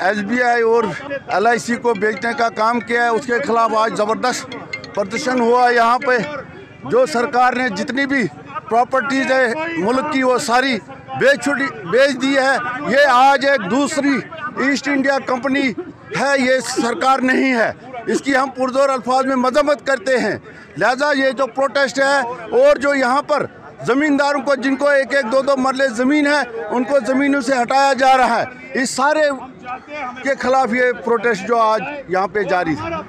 SBI और LIC को बेचने का काम किया है, उसके खिलाफ आज ज़बरदस्त प्रदर्शन हुआ। यहाँ पे जो सरकार ने जितनी भी प्रॉपर्टीज़ है मुल्क की वो सारी बेच दी है। ये आज एक दूसरी ईस्ट इंडिया कंपनी है, ये सरकार नहीं है। इसकी हम पुरजोर अल्फाज में मजम्मत करते हैं। लिहाजा ये जो प्रोटेस्ट है और जो यहाँ पर ज़मींदारों को जिनको एक एक दो दो मरले ज़मीन है उनको ज़मीनों से हटाया जा रहा है, इस सारे के खिलाफ ये प्रोटेस्ट जो आज यहाँ पे जारी है।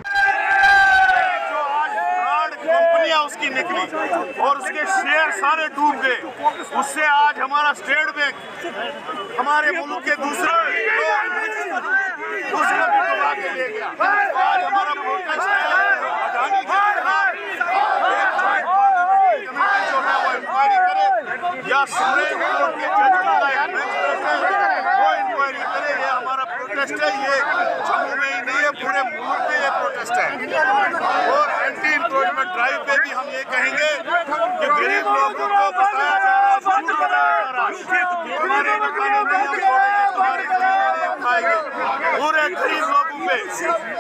उसकी निकली और उसके शेयर सारे डूब गए। उससे आज हमारा स्टेट बैंक हमारे मुल्क के दूसरे भी दबा के ले गया। आज हमारा प्रोटेस्ट अडानी के खिलाफ जो है वो इंक्वायरी करे या सुप्रीम कोर्ट के जज का वो इंक्वायरी करे। ये हमारा प्रोटेस्ट है, ये जम्मू में ही नहीं है, पूरे मुल्क में ये प्रोटेस्ट है। और एंटी इंक्रोचमेंट ड्राइव पे भी हम ये कहेंगे कि गरीब लोगों को बताया जा रहा है, हमारे मकाने नहीं हम तोड़ेंगे, तुम्हारी जमीनें नहीं उठाएंगे। पूरे गरीब लोगों पे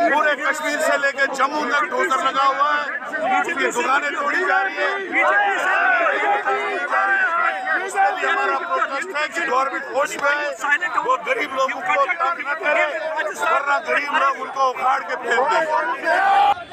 पूरे कश्मीर से लेकर जम्मू तक डोजर लगा हुआ है, उनकी दुकानें तोड़ी जा रही है। इसके लिए हमारा प्रोटेस्ट है कि गवर्नमेंट होश में है, वो गरीब लोगों को तंग न करे, वरना गरीब लोग उनको उखाड़ के फेंक देंगे।